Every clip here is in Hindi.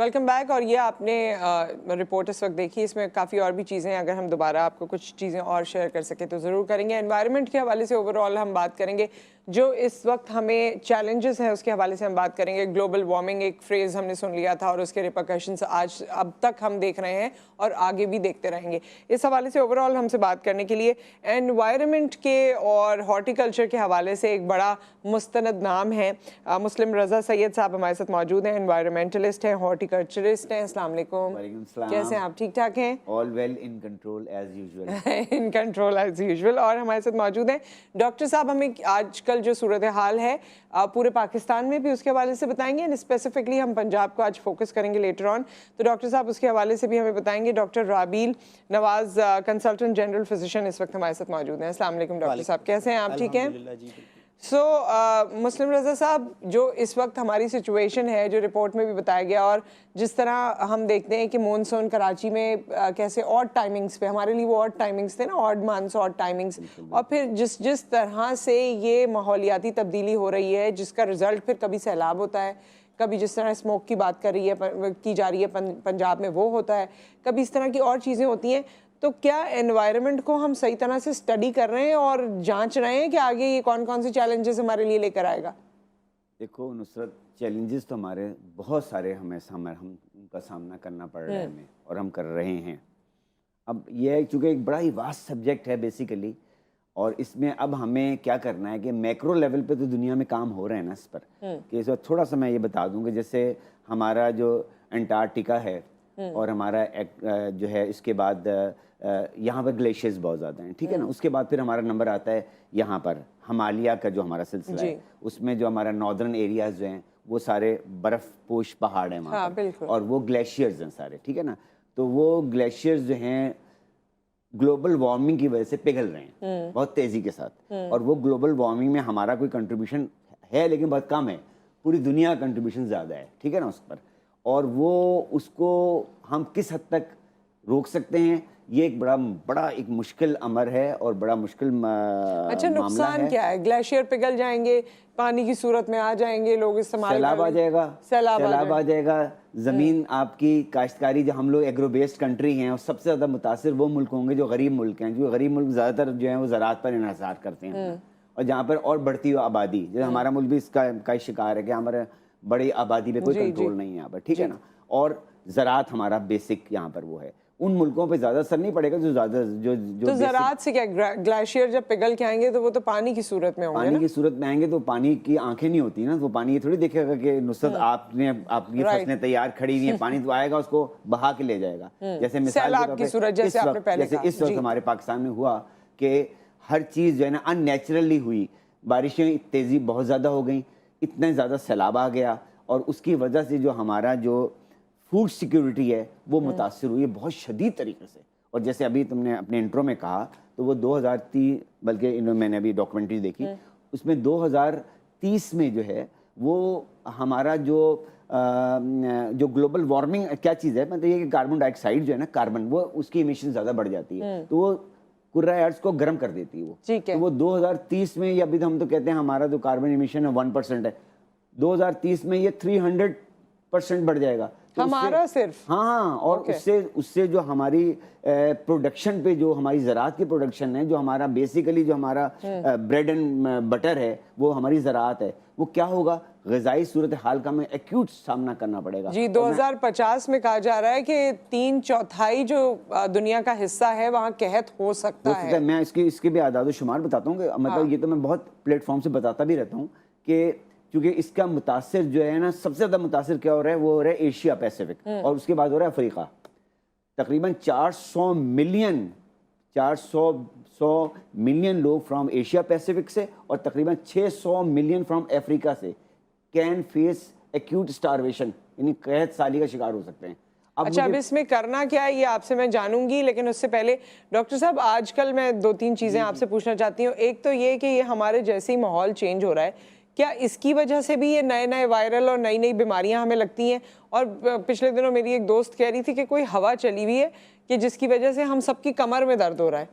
Welcome back. और ये आपने रिपोर्ट इस वक्त देखी, इसमें काफ़ी और भी चीज़ें, अगर हम दोबारा आपको कुछ चीज़ें और शेयर कर सके तो ज़रूर करेंगे। एनवायरनमेंट के हवाले से ओवरऑल हम बात करेंगे, जो इस वक्त हमें चैलेंजेस हैं उसके हवाले से हम बात करेंगे। ग्लोबल वार्मिंग एक फ्रेज़ हमने सुन लिया था और उसके रिपरकशंस आज अब तक हम देख रहे हैं और आगे भी देखते रहेंगे। इस हवाले से ओवरऑल हमसे बात करने के लिए एनवायरनमेंट के और हॉर्टिकल्चर के हवाले से एक बड़ा मुस्तनद नाम है। मुस्लिम रज़ा सैयद साहब हमारे साथ मौजूद हैं, एनवायरमेंटलिस्ट हैं, हॉर्टिकल्चरिस्ट हैं। अस्सलाम वालेकुम। कैसे हैं आप? ठीक ठाक हैं? All well, in control as usual. In control as usual. और हमारे साथ मौजूद हैं डॉक्टर साहब। हमें आजकल जो सूरत हाल है पूरे पाकिस्तान में भी उसके हवाले से बताएंगे, एंड स्पेसिफिकली हम पंजाब को आज फोकस करेंगे लेटर ऑन। तो डॉक्टर साहब उसके हवाले से भी हमें बताएंगे। Doctor Rabeel Nawaz, consultant general physician, इस वक्त हमारे साथ मौजूद हैं। अस्सलाम वालेकुम डॉक्टर साहब, कैसे हैं आप? ठीक हैं? मुस्लिम रज़ा साहब, जो इस वक्त हमारी सिचुएशन है, जो रिपोर्ट में भी बताया गया, और जिस तरह हम देखते हैं कि मॉनसून कराची में कैसे ऑड टाइमिंग्स पे, हमारे लिए वो ऑड टाइमिंग्स थे ना, ऑड मंथ्स, ऑड टाइमिंग्स, और फिर जिस तरह से ये माहौलियाती तब्दीली हो रही है, जिसका रिजल्ट फिर कभी सैलाब होता है, कभी जिस तरह स्मोक की बात की जा रही है पंजाब में वो होता है, कभी इस तरह की और चीज़ें होती हैं। तो क्या एनवायरनमेंट को हम सही तरह से स्टडी कर रहे हैं और जांच रहे हैं कि आगे ये कौन कौन से चैलेंजेस हमारे लिए लेकर आएगा? देखो नुसरत, चैलेंजेस तो हमारे बहुत सारे हम उनका सामना करना पड़ रहा है हमें, और हम कर रहे हैं। अब ये चूँकि एक बड़ा ही वास्ट सब्जेक्ट है बेसिकली, और इसमें अब हमें क्या करना है कि मैक्रो लेवल पे तो दुनिया में काम हो रहे हैं ना इस पर, कि इस वक्त थोड़ा सा मैं ये बता दूँ कि जैसे हमारा जो अंटार्कटिका है और हमारा जो है, इसके बाद यहाँ पर ग्लेशियर्स बहुत ज़्यादा हैं, ठीक है ना। उसके बाद फिर हमारा नंबर आता है यहाँ पर हिमालय का जो हमारा सिलसिला है, उसमें जो हमारा नॉर्दर्न एरियाज जो हैं वो सारे बर्फ़ पोश पहाड़ हैं वहाँ पर, और वो ग्लेशियर्स हैं सारे, ठीक है ना। तो वो ग्लेशियर्स जो हैं ग्लोबल वार्मिंग की वजह से पिघल रहे हैं बहुत तेज़ी के साथ, और वो ग्लोबल वार्मिंग में हमारा कोई कंट्रीब्यूशन है लेकिन बहुत कम है, पूरी दुनिया का कंट्रीब्यूशन ज़्यादा है, ठीक है ना उस पर। और वो उसको हम किस हद तक रोक सकते हैं, ये एक बड़ा एक मुश्किल अमर है और बड़ा मुश्किल अच्छा, नुकसान क्या है? ग्लेशियर पिघल जाएंगे, पानी की सूरत में आ जाएंगे, लोग इस्तेमाल, सैलाब आ जाएगा, सैलाब आ जाएगा, ज़मीन आपकी काश्तकारी, जो हम लोग एग्रो बेस्ड कंट्री हैं, और सबसे ज़्यादा मुतासिर वो मुल्क होंगे जो गरीब मुल्क हैं, जो गरीब मुल्क ज़्यादातर जो हैं वो ज़राअत पर इन्हसार करते हैं, और जहाँ पर और बढ़ती हुई आबादी, जैसे हमारा मुल्क भी इसका शिकार है कि हमारे बड़ी आबादी पे कोई कंट्रोल नहीं है यहाँ पर, ठीक है ना, और ज़राअत हमारा बेसिक यहाँ पर वो है। उन मुल्कों पे ज़्यादा असर नहीं पड़ेगा जो ज़्यादा जो तो ज़राअत से क्या, ग्लेशियर जब पिघल के आएंगे तो वो तो पानी की सूरत में होंगे ना? पानी की सूरत में आएंगे तो पानी की आंखें नहीं होती ना, तो पानी ये थोड़ी देखेगा कि नुसरत आपकी फसलें तैयार खड़ी हुई हैं, पानी तो आएगा उसको बहा के ले जाएगा। जैसे मिसाल के तौर पे जैसे इस वक्त हमारे पाकिस्तान में हुआ कि हर चीज़ जो है ना अननेचुरली हुई, बारिशें तेज़ी बहुत ज़्यादा हो गई, इतना ज़्यादा सैलाब आ गया, और उसकी वजह से जो हमारा जो फूड सिक्योरिटी है वो मुतासिर हुई है बहुत शदीद तरीके से। और जैसे अभी तुमने अपने इंट्रो में कहा, तो वो 2030, बल्कि मैंने अभी डॉक्यूमेंट्री देखी, उसमें 2030 में जो है वो हमारा जो ग्लोबल वार्मिंग क्या चीज़ है, मतलब ये कि कार्बन डाइऑक्साइड जो है ना, कार्बन, वो उसकी इमिशन ज़्यादा बढ़ जाती है, तो वो कुर्रा अर्थ को गर्म कर देती है वो, तो वो 2030 में, या अभी तो हम तो कहते हैं हमारा जो कार्बन इमिशन है 1% है, 2030 में ये 300% बढ़ जाएगा, तो हमारा सिर्फ। हाँ, और उससे जो हमारी प्रोडक्शन पे, जो हमारी ज़राअत की प्रोडक्शन है, जो हमारा बेसिकली जो हमारा ब्रेड एंड बटर है, वो हमारी ज़राअत है, वो क्या होगा, ग़िज़ाई सूरत हाल का हमें एक्यूट सामना करना पड़ेगा। जी, 2050 में कहा जा रहा है कि 3/4 जो दुनिया का हिस्सा है वहाँ कहत हो सकता है। मैं इसके भी आदाद शुमार बताता हूँ, मतलब ये तो मैं बहुत प्लेटफॉर्म से बताता भी रहता हूँ कि क्योंकि इसका मुतासिर जो है ना, सबसे ज़्यादा मुतासिर क्या हो रहा है, वो हो रहा है एशिया पैसिफिक, और उसके बाद हो रहा है अफ्रीका। तकरीबन 400 मिलियन लोग फ्रॉम एशिया पैसिफिक से, और तकरीबन 600 मिलियन फ्रॉम अफ्रीका से कैन फेस एक्यूट स्टारवेशन, यानी कहत साली का शिकार हो सकते हैं। अच्छा, अब इसमें करना क्या है ये आपसे मैं जानूंगी, लेकिन उससे पहले डॉक्टर साहब, आजकल मैं 2-3 चीज़ें आपसे पूछना चाहती हूँ। एक तो ये कि ये हमारे जैसे ही माहौल चेंज हो रहा है, क्या इसकी वजह से भी ये नए नए वायरल और नई नई बीमारियां हमें लगती हैं? और पिछले दिनों मेरी एक दोस्त कह रही थी कि कोई हवा चली हुई है कि जिसकी वजह से हम सबकी कमर में दर्द हो रहा है।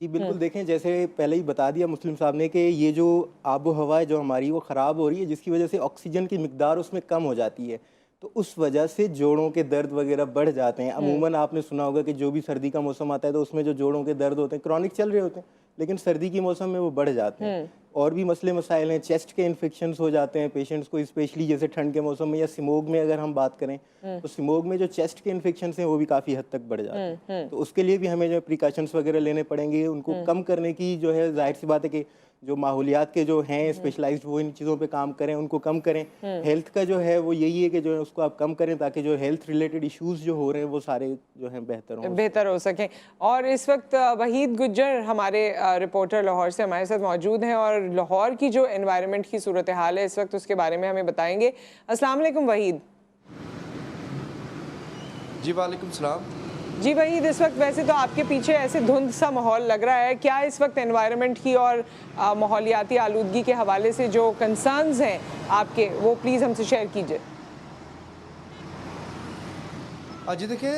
जी बिल्कुल, देखें जैसे पहले ही बता दिया मुस्लिम साहब ने कि ये जो आबो हवा है जो हमारी वो ख़राब हो रही है, जिसकी वजह से ऑक्सीजन की मिकदार उसमें कम हो जाती है। तो उस वजह से जोड़ों के दर्द वगैरह बढ़ जाते हैं। अमूमन आपने सुना होगा कि जो भी सर्दी का मौसम आता है तो उसमें जो जोड़ों के दर्द होते हैं क्रॉनिक चल रहे होते हैं, लेकिन सर्दी के मौसम में वो बढ़ जाते हैं। और भी मसले मसाइल हैं, चेस्ट के इन्फेक्शंस हो जाते हैं पेशेंट्स को, स्पेशली जैसे ठंड के मौसम में, या स्मोक में अगर हम बात करें तो स्मोक में जो चेस्ट के इन्फेक्शंस हैं वो भी काफ़ी हद तक बढ़ जाते हैं। तो उसके लिए भी हमें जो प्रिकॉशंस वगैरह लेने पड़ेंगे, उनको कम करने की जो है, जाहिर सी बात है कि जो माहौलियात के जो हैं स्पेशलाइज्ड, वो इन चीज़ों पे काम करें, उनको कम करें। हेल्थ का जो है वो यही है कि जो है उसको आप कम करें ताकि जो हेल्थ रिलेटेड इश्यूज जो हो रहे हैं वो सारे जो हैं बेहतर हो सकें। और इस वक्त वहीद गुज्जर हमारे रिपोर्टर लाहौर से हमारे साथ मौजूद हैं और लाहौर की जो एनवायरनमेंट की सूरत हाल है इस वक्त उसके बारे में हमें बताएंगे। अस्सलाम वालेकुम वहीद। जी वालेकुम सलाम। जी वहीद, इस वक्त वैसे तो आपके पीछे ऐसे धुंध सा माहौल लग रहा है, क्या इस वक्त एनवायरनमेंट की और माहौलियाती आलूदगी के हवाले से जो कंसर्न्स हैं आपके, वो प्लीज़ हमसे शेयर कीजिए। जी देखिए,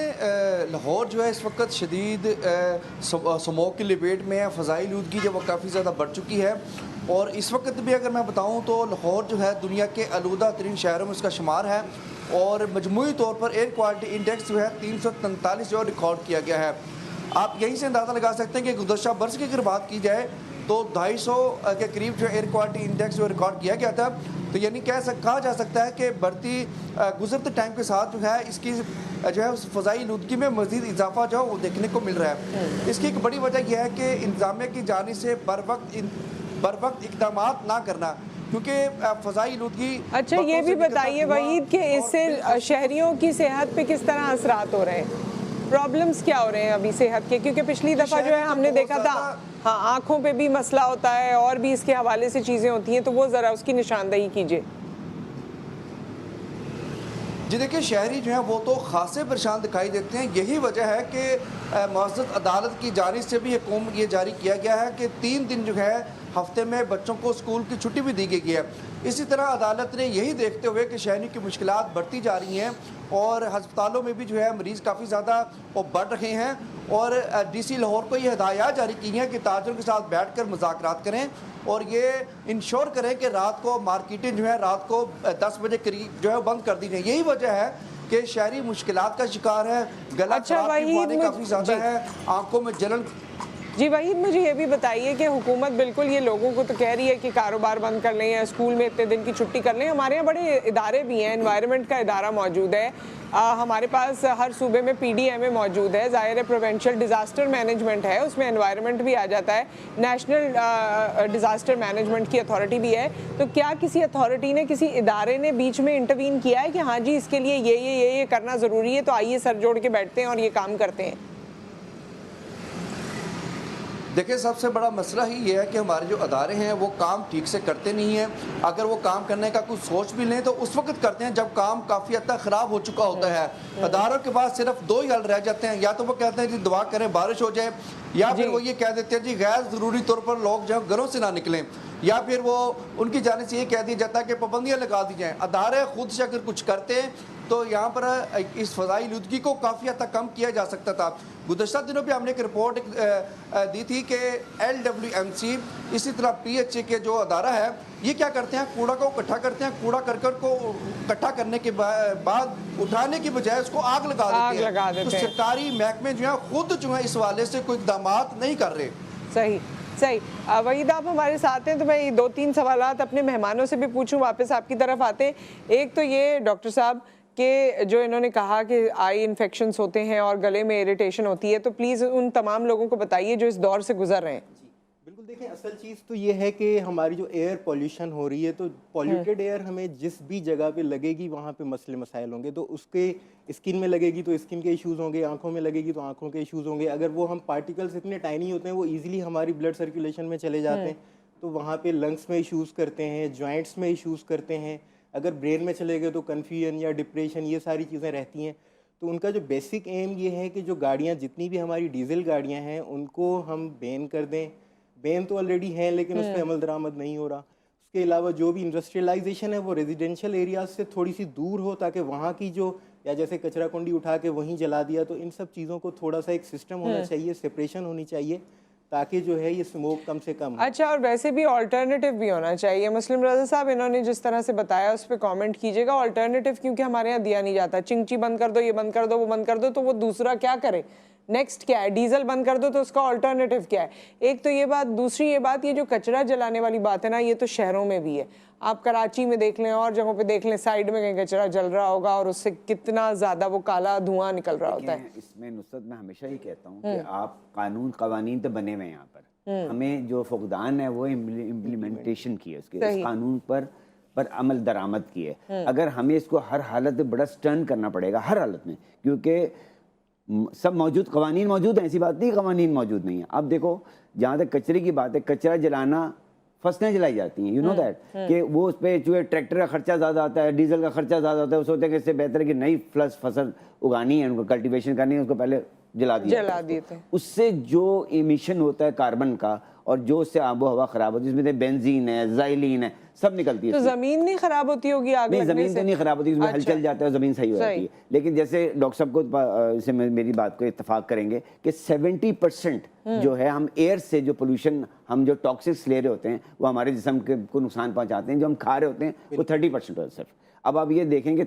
लाहौर जो है इस वक्त शदीद स्मोक की लपेट में है। फ़ज़ाई आलूदगी जो वो काफ़ी ज़्यादा बढ़ चुकी है और इस वक्त भी अगर मैं बताऊं तो लाहौर जो है दुनिया के आलूदा तरीन शहरों में उसका शुमार है और मजमूई तौर पर एयर क्वालिटी इंडेक्स जो है 343 जो रिकॉर्ड किया गया है। आप यहीं से अंदाज़ा लगा सकते हैं कि गुज़श्ता बरस की अगर बात की जाए तो 250 के करीब जो एयर क्वालिटी इंडेक्स जो रिकॉर्ड किया गया था। तो यानी कहा जा सकता है कि बढ़ती गुजरते टाइम के साथ जो है इसकी जो है उस फ़ज़ाई आलूदगी में मज़ीद इजाफा जो है वो देखने को मिल रहा है। इसकी एक बड़ी वजह यह है कि इंतज़ामिया की जानिब से बर वक्त इक़दाम ना करना, क्योंकि फ़ज़ाई आलूदगी। अच्छा, ये भी बताइए वहीद कि इससे शहरियों की सेहत पे किस तरह असरात हो रहे हैं, प्रॉब्लम्स क्या हो रहे हैं अभी सेहत के? क्योंकि पिछली दफ़ा जो है हमने देखा था, हाँ, आँखों पे भी मसला होता है और भी इसके हवाले से चीज़ें होती हैं, तो वो ज़रा उसकी निशानदही कीजिए। जी देखिए, शहरी जो है वो तो खासे परेशान दिखाई देते हैं। यही वजह है कि मौजूद अदालत की जानिब से भी ये जारी किया गया है कि 3 दिन जो है हफ्ते में बच्चों को स्कूल की छुट्टी भी दी गई है। इसी तरह अदालत ने यही देखते हुए कि शहरी की मुश्किलात बढ़ती जा रही हैं और हस्पतालों में भी जो है मरीज़ काफ़ी ज़्यादा वो बढ़ रहे हैं और डीसी लाहौर को ये हिदायत जारी की हैं कि ताजरों के साथ बैठकर मुज़ाकरात करें और ये इंश्योर करें कि रात को मार्केटें जो है रात को 10 बजे करीब जो है बंद कर दी जाए। यही वजह है कि शहरी मुश्किलात का शिकार है, गला काफ़ी ज़्यादा है, आंखों में जलन। जी वहीद, मुझे ये भी बताइए कि हुकूमत बिल्कुल ये लोगों को तो कह रही है कि कारोबार बंद कर लें या स्कूल में इतने दिन की छुट्टी कर लें। हमारे यहाँ बड़े इदारे भी हैं, एनवायरनमेंट का इदारा मौजूद है, हमारे पास हर सूबे में PDMA मौजूद है, ज़ाहिर है प्रोवेंशियल डिज़ास्टर मैनेजमेंट है, उसमें एनवायरनमेंट भी आ जाता है, नेशनल डिज़ास्टर मैनेजमेंट की अथॉरिटी भी है। तो क्या किसी अथॉरिटी ने, किसी इदारे ने बीच में इंटरवीन किया है कि हाँ जी इसके लिए ये करना ज़रूरी है, तो आइए सर जोड़ के बैठते हैं और ये काम करते हैं? देखिए, सबसे बड़ा मसला ही ये है कि हमारे जो अदारे हैं वो काम ठीक से करते नहीं हैं। अगर वो काम करने का कुछ सोच भी लें तो उस वक्त करते हैं जब काम काफ़ी हद तक ख़राब हो चुका होता है। अदारों के पास सिर्फ 2 ही हल रह जाते हैं, या तो वो कहते हैं जी दुआ करें बारिश हो जाए, या फिर वो ये कह देते हैं जी गैर ज़रूरी तौर पर लोग जो घरों से ना निकलें, या फिर वो उनकी जानिब से ये कह दिया जाता है कि पाबंदियाँ लगा दी जाएँ। अदारे खुद से अगर कुछ करते हैं तो यहाँ पर इस फ़ज़ाई आलूदगी को काफ़ी हद तक कम किया जा सकता था। गुज़श्ता दिनों पे हमने एक रिपोर्ट दी थी कि LWMC, इसी तरह PHA के जो अदारा है, ये क्या करते हैं, कूड़ा को इकट्ठा करते हैं, कूड़ा करकट को इकट्ठा करने के बाद उठाने की बजाय उसको आग लगा देते हैं। तो सरकारी महकमे जो है खुद जो है इस वाले से कोई इक़दाम नहीं कर रहे। सही। वहीद, आप हमारे साथ हैं तो मैं 2-3 सवालात अपने मेहमानों से भी पूछूं, वापस आपकी तरफ आते हैं। एक तो ये डॉक्टर साहब कि जो इन्होंने कहा कि आई इन्फेक्शंस होते हैं और गले में इरिटेशन होती है, तो प्लीज़ उन तमाम लोगों को बताइए जो इस दौर से गुजर रहे हैं। बिल्कुल, देखें असल चीज़ तो ये है कि हमारी जो एयर पॉल्यूशन हो रही है, तो पॉल्यूटेड एयर हमें जिस भी जगह पे लगेगी वहाँ पे मसले मसाइल होंगे। तो उसके स्किन में लगेगी तो स्किन के इश्यूज़ होंगे, आंखों में लगेगी तो आंखों के इश्यूज़ होंगे। अगर वो हम पार्टिकल्स इतने टाइनी होते हैं वो ईजिली हमारी ब्लड सर्कुलेशन में चले जाते हैं, तो वहाँ पे लंग्स में इश्यूज़ करते हैं, जॉइंट्स में इश्यूज़ करते हैं। अगर ब्रेन में चले गए तो कन्फ्यूजन या डिप्रेशन, ये सारी चीज़ें रहती हैं। तो उनका जो बेसिक एम ये है कि जो गाड़ियाँ, जितनी भी हमारी डीजल गाड़ियाँ हैं, उनको हम बैन कर दें। बैन तो ऑलरेडी है लेकिन उस पर अमल दरामद नहीं हो रहा। उसके अलावा जो भी इंडस्ट्रियलाइजेशन है वो रेजिडेंशियल एरियाज से थोड़ी सी दूर हो, ताकि वहाँ की जो, या जैसे कचरा कुंडी उठा के वहीं जला दिया, तो इन सब चीज़ों को थोड़ा सा एक सिस्टम होना चाहिए, सेपरेशन होनी चाहिए, ताकि जो है ये स्मोक कम से कम हो। अच्छा, और वैसे भी ऑल्टरनेटिव भी होना चाहिए। मुस्लिम रजा साहब, इन्होंने जिस तरह से बताया उस पर कमेंट कीजिएगा। ऑल्टरनेटिव क्योंकि हमारे यहाँ दिया नहीं जाता, चिंगची बंद कर दो, ये बंद कर दो, वो बंद कर दो, तो वो दूसरा क्या करे? नेक्स्ट क्या है? डीजल बंद कर दो, तो उसका ऑल्टरनेटिव क्या है? एक तो ये बात, दूसरी ये बात, ये जो कचरा जलाने वाली बात है ना, ये तो शहरों में भी है। आप कराची में देख लें और जगहों पे देख लें, साइड में कहीं कचरा जल रहा होगा और उससे कितना ज्यादा वो काला धुआं निकल रहा होता है। इसमें नुसरत, मैं हमेशा ही कहता हूँ कि आप कानून तो बने हुए हैं यहाँ पर, हमें जो फुकदान है वो इम्प्लीमेंटेशन की है उसके, इस कानून पर अमल दरामद की है। अगर हमें इसको हर हालत में बड़ा स्टर्न करना पड़ेगा, हर हालत में, क्योंकि सब मौजूद कवानीन मौजूद हैं, ऐसी बात नहीं कवानीन मौजूद नहीं है। अब देखो, जहाँ तक कचरे की बात है, कचरा जलाना फसलें जलाई जाती हैं, यू नो दैट, कि वो उस पर जो है ट्रैक्टर का खर्चा ज़्यादा आता है, डीजल का खर्चा ज़्यादा आता है, वो सोचते हैं कि इससे बेहतर है कि नई फसल उगानी है, उनको कल्टीवेशन करनी है, उसको पहले जला दिए थे। उससे जो इमिशन होता है कार्बन का और जो उससे आबो हवा खराब होती है, जिसमें बेंजीन है, ज़ाइलिन है, सब निकलती है। तो जमीन नहीं खराब होती होगी आग लगने से? जमीन तो नहीं खराब होती, उसमें हल चल जाता है, जमीन सही हो जाती है। लेकिन जैसे डॉक्टर साहब को इससे मेरी बात को इत्तेफाक करेंगे कि 70% जो है हम एयर से जो पोल्यूशन, हम जो टॉक्सिक्स ले रहे होते हैं वो हमारे जिस्म को नुकसान पहुंचाते हैं, जो हम खा रहे होते हैं वो 30% है सिर्फ। अब आप ये देखें कि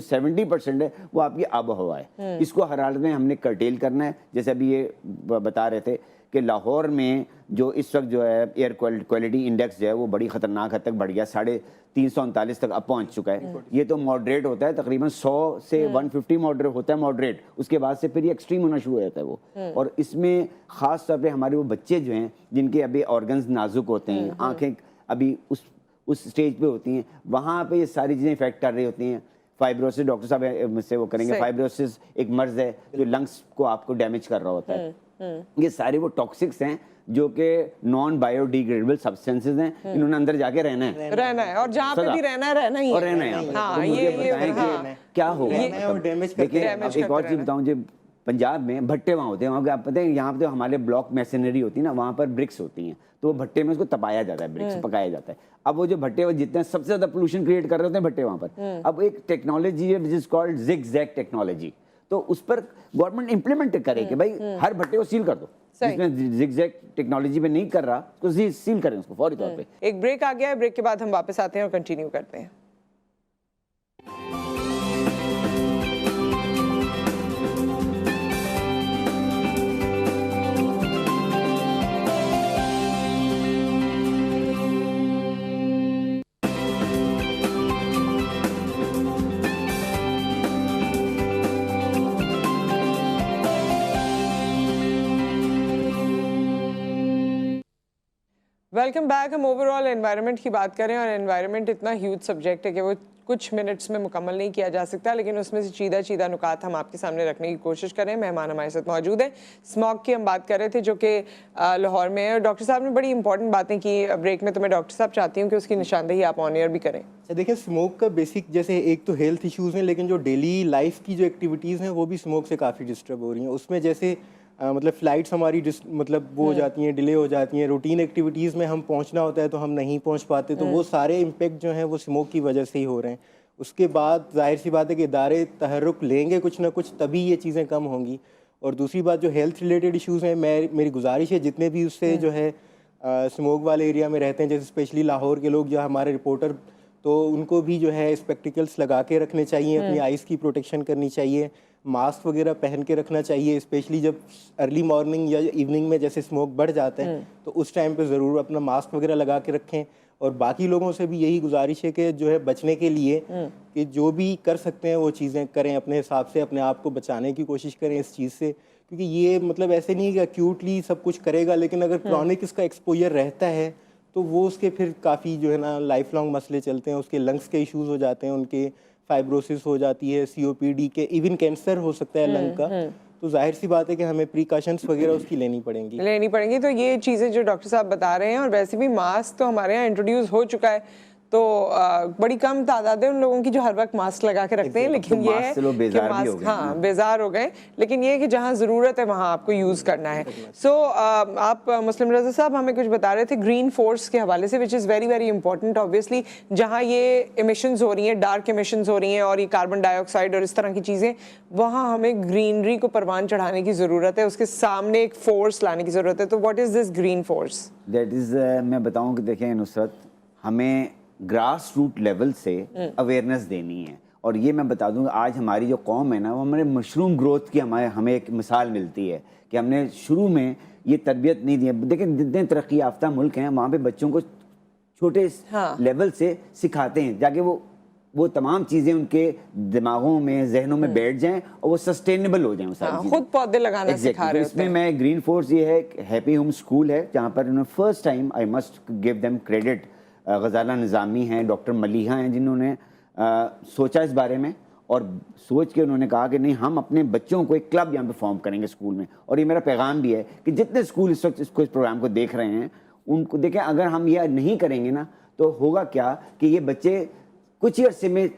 70% है वो आपकी आबो हवा है। इसको हर हालत में हमने कर्टेल करना है। जैसे अभी ये बता रहे थे कि लाहौर में जो इस वक्त जो है एयर क्वालिटी इंडेक्स जो है वो बड़ी ख़तरनाक हद तक बढ़ गया, 339 तक अब पहुंच चुका है। ये तो मॉडरेट होता है, तकरीबन 100 से 150 मॉडरेट होता है, मॉडरेट। उसके बाद से फिर ये एक्सट्रीम होना शुरू हो जाता है वो। और इसमें ख़ास तौर पे हमारे वो बच्चे जो हैं जिनके अभी ऑर्गन्स नाजुक होते हैं, आँखें अभी उस स्टेज पे होती हैं, वहाँ पे ये सारी चीज़ें इफेक्ट कर रही होती हैं। फाइब्रोसिस, डॉक्टर साहब मुझसे वो करेंगे, फाइब्रोसिस एक मर्ज है जो लंग्स को आपको डैमेज कर रहा होता है। ये सारे वो टॉक्सिक्स हैं जो कि नॉन बायोडिग्रेडेबल सब्सटेंसेस हैं, इन्होंने अंदर जाके रहना है और जहाँ पे भी रहना है, रहना ही है। और रहना है। हाँ, ये बताएं कि क्या होगा। देखिए, एक और चीज़ बताऊँ, जो पंजाब में भट्टे वहाँ होते हैं, वहाँ आप पता है, यहाँ पे तो हमारे ब्लॉक मैसनरी होती है ना, वहाँ पर ब्रिक्स होती हैं, तो वो भट्टे में उसको तपाया जाता है, ब्रिक्स पकाया जाता है। अब वो जो भट्टे जितने सबसे ज़्यादा पोल्यूशन क्रिएट कर रहे होते हैं भट्टे वहाँ पर। अब एक टेक्नोलॉजी है which is called zigzag technology, तो उस पर गवर्नमेंट इंप्लीमेंट करे कि भाई हर भट्टे को सील कर दो, जिसमें जिग-जैग टेक्नोलॉजी पे नहीं कर रहा उसको सील करें उसको फौरी तौर पे। एक ब्रेक आ गया है, ब्रेक के बाद हम वापस आते हैं और कंटिन्यू करते हैं। Welcome back. हम ओवरऑल एनवायरनमेंट की बात करें और एनवायरनमेंट इतना ह्यूज सब्जेक्ट है कि वो कुछ मिनट्स में मुकम्मल नहीं किया जा सकता, लेकिन उसमें से चीदा नुकात हम आपके सामने रखने की कोशिश करें। मेहमान हमारे साथ मौजूद हैं। स्मॉग की हम बात कर रहे थे जो कि लाहौर में है। डॉक्टर साहब ने बड़ी इंपॉर्टेंट बातें की ब्रेक में, तो मैं डॉक्टर साहब चाहती हूँ कि उसकी निशानदेही आप ऑन एयर भी करें। देखिए, स्मोक का बेसिक, जैसे एक तो हेल्थ इश्यूज़ हैं, लेकिन जो डेली लाइफ की जो एक्टिविटीज़ हैं वो भी स्मोक से काफ़ी डिस्टर्ब हो रही हैं। उसमें जैसे मतलब फ़्लाइट्स हमारी मतलब वो हो जाती हैं, डिले हो जाती हैं, रूटीन एक्टिविटीज़ में हम पहुंचना होता है तो हम नहीं पहुंच पाते, तो वो सारे इम्पेक्ट जो हैं वो स्मोक की वजह से ही हो रहे हैं। उसके बाद जाहिर सी बात है कि इदारे तहर्रुक लेंगे कुछ ना कुछ, तभी ये चीज़ें कम होंगी। और दूसरी बात, जो हेल्थ रिलेटेड इश्यूज़ हैं, मेरी गुजारिश है जितने भी उससे जो है स्मोक वाले एरिया में रहते हैं, जैसे स्पेशली लाहौर के लोग, जो हमारे रिपोर्टर, तो उनको भी जो है स्पेक्टिकल्स लगा के रखने चाहिए, अपनी आइज़ की प्रोटेक्शन करनी चाहिए, मास्क वगैरह पहन के रखना चाहिए, स्पेशली जब अर्ली मॉर्निंग या इवनिंग में जैसे स्मोक बढ़ जाता है तो उस टाइम पे ज़रूर अपना मास्क वगैरह लगा के रखें। और बाकी लोगों से भी यही गुजारिश है कि जो है बचने के लिए कि जो भी कर सकते हैं वो चीज़ें करें, अपने हिसाब से अपने आप को बचाने की कोशिश करें इस चीज़ से, क्योंकि ये मतलब ऐसे नहीं है कि एक्यूटली सब कुछ करेगा, लेकिन अगर क्रॉनिक इसका एक्सपोजर रहता है तो वो उसके फिर काफ़ी जो है ना लाइफ लॉन्ग मसले चलते हैं, उसके लंग्स के इश्यूज़ हो जाते हैं, उनके फाइब्रोसिस हो जाती है, COPD के, इवन कैंसर हो सकता है लंग का। तो जाहिर सी बात है कि हमें प्रिकॉशंस वगैरह उसकी लेनी पड़ेंगी। तो ये चीज़ें जो डॉक्टर साहब बता रहे हैं, और वैसे भी मास्क तो हमारे यहाँ इंट्रोड्यूस हो चुका है, तो बड़ी कम तादाद है उन लोगों की जो हर वक्त मास्क लगा के रखते हैं, लेकिन तो ये मास्क है से लोग कि बेजार भी हो मास्क, गए हाँ ना। बेजार हो गए, लेकिन ये है कि जहाँ ज़रूरत है वहाँ आपको यूज़ करना है। सो आप मुस्लिम रज़ा साहब हमें कुछ बता रहे थे ग्रीन फोर्स के हवाले से, which is very very important obviously. जहाँ ये इमिशंस हो रही हैं, डार्क इमिशंस हो रही हैं और ये कार्बन डाइऑक्साइड और इस तरह की चीज़ें, वहाँ हमें ग्रीनरी को परवान चढ़ाने की ज़रूरत है, उसके सामने एक फोर्स लाने की ज़रूरत है। तो what is this green force? That is मैं बताऊं कि देखें नुसरत, हमें ग्रास रूट लेवल से अवेयरनेस देनी है। और ये मैं बता दूं, आज हमारी जो कौम है ना, वो हमारे मशरूम ग्रोथ की हमें एक मिसाल मिलती है कि हमने शुरू में ये तरबियत नहीं दी है। देखें जितने तरक्की याफ्ता मुल्क हैं वहाँ पे बच्चों को छोटे लेवल से सिखाते हैं, जाके वो तमाम चीज़ें उनके दिमागों में, जहनों में बैठ जाएं और वो सस्टेनेबल हो जाएं। वो सारी चीज़ें खुद पौधे लगाना सिखा रहे होते इसमें हैं। मैं ग्रीन फोर्स ये है, हैप्पी होम स्कूल है जहाँ पर उन्होंने first time, I must give them credit, Ghazala Nizami हैं, डॉक्टर मलिहा हैं, जिन्होंने सोचा इस बारे में और सोच के उन्होंने कहा कि नहीं, हम अपने बच्चों को एक क्लब यहाँ पे फॉर्म करेंगे स्कूल में। और ये मेरा पैगाम भी है कि जितने स्कूल इस वक्त इस प्रोग्राम को देख रहे हैं उनको देखें, अगर हम ये नहीं करेंगे ना तो होगा क्या कि ये बच्चे कुछ ही अरसे में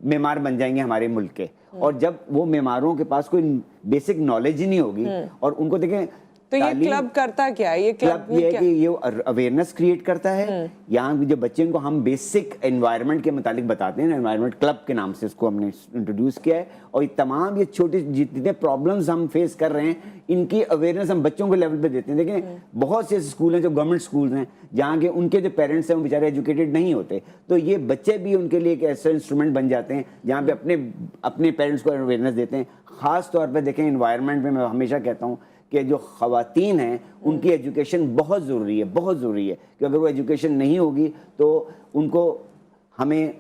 बीमार बन जाएंगे हमारे मुल्क के। और जब वो बीमारों के पास कोई बेसिक नॉलेज ही नहीं होगी और उनको देखें, तो ये क्लब करता क्या है? ये क्लब ये है कि ये अवेयरनेस क्रिएट करता है। यहाँ जो बच्चे को हम बेसिक एनवायरनमेंट के मुतालिक बताते हैं, एनवायरनमेंट क्लब के नाम से इसको हमने इंट्रोड्यूस किया है। और ये तमाम ये छोटे जितने प्रॉब्लम्स हम फेस कर रहे हैं, इनकी अवेयरनेस हम बच्चों के लेवल पे देते हैं। देखिए बहुत से स्कूल हैं जो गवर्नमेंट स्कूल हैं जहाँ के उनके जो पेरेंट्स हैं वो बेचारे एजुकेटेड नहीं होते, तो ये बच्चे भी उनके लिए एक ऐसा इंस्ट्रूमेंट बन जाते हैं जहाँ पे अपने पेरेंट्स को अवेयरनेस देते हैं। ख़ास तौर पर देखें एनवायरनमेंट में मैं हमेशा कहता हूँ कि जो ख़वातीन हैं उनकी एजुकेशन बहुत ज़रूरी है, बहुत ज़रूरी है, कि अगर वो एजुकेशन नहीं होगी तो उनको हमें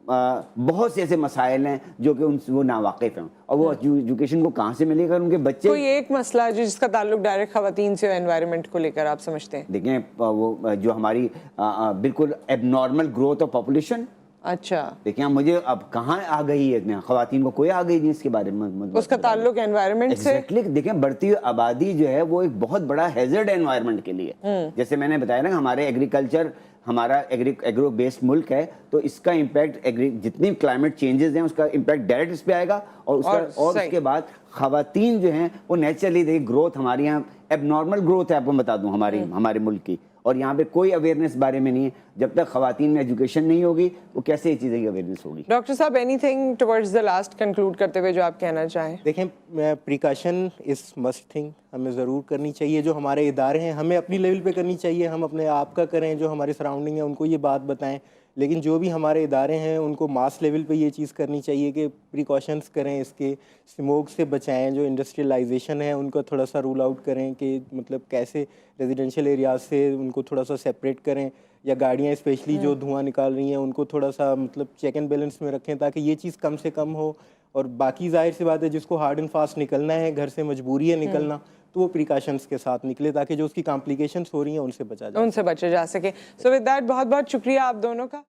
बहुत से ऐसे मसाइल हैं जो कि उनसे वो नावाकिफ़ हैं। और वो एजुकेशन को कहाँ से मिलेगा? उनके बच्चे कोई एक मसला है जिसका ताल्लुक डायरेक्ट ख़वातीन से एनवायरनमेंट को लेकर आप समझते हैं? देखें वो जो हमारी बिल्कुल एबनॉर्मल ग्रोथ ऑफ पॉपुलेशन। अच्छा, देखिए मुझे अब कहाँ आ गई है ख़वातीन को, कोई आ गई नहीं इसके बारे में। उसका ताल्लुक एनवायरनमेंट से? एग्जैक्टली देखें, बढ़ती हुई आबादी जो है वो एक बहुत बड़ा हैजर्ड है एनवायरनमेंट के लिए। जैसे मैंने बताया ना, हमारे एग्रीकल्चर, हमारा एग्रो बेस्ड मुल्क है, तो इसका इम्पैक्ट जितनी क्लाइमेट चेंजेस हैं उसका इम्पैक्ट डायरेक्ट इस पे आएगा। और उसके बाद ख़वातीन जो हैं वो नेचुरली, देखिए ग्रोथ हमारे यहाँ एबनॉर्मल ग्रोथ है, आपको बता दूं हमारे मुल्क की। और यहाँ पे कोई अवेयरनेस बारे में नहीं है। जब तक ख़वातीन में एजुकेशन नहीं होगी वो कैसे ये चीज़ें की अवेयरनेस होगी? डॉक्टर साहब, anything towards the last conclude करते हुए जो आप कहना चाहें? देखें, प्रिकॉशन इज़ मस्ट थिंग, हमें ज़रूर करनी चाहिए। जो हमारे इदारे हैं हमें अपनी लेवल पे करनी चाहिए, हम अपने आप का करें, जो हमारे सराउंडिंग है उनको ये बात बताएं। लेकिन जो भी हमारे इदारे हैं उनको मास लेवल पे ये चीज़ करनी चाहिए कि प्रिकॉशंस करें, इसके स्मोक से बचाएं। जो इंडस्ट्रियलाइजेशन है उनको थोड़ा सा रूल आउट करें कि मतलब कैसे रेजिडेंशियल एरियाज से उनको थोड़ा सा सेपरेट करें, या गाड़ियाँ स्पेशली जो धुआं निकाल रही हैं उनको थोड़ा सा मतलब चेक एंड बैलेंस में रखें ताकि ये चीज़ कम से कम हो। और बाकी जाहिर सी बात है, जिसको हार्ड एंड फास्ट निकलना है, घर से मजबूरी है निकलना, तो वो प्रिकॉशंस के साथ निकले ताकि जो उसकी कॉम्प्लिकेशंस हो रही हैं उनसे बचा जा सके। सो विद दैट बहुत बहुत शुक्रिया आप दोनों का।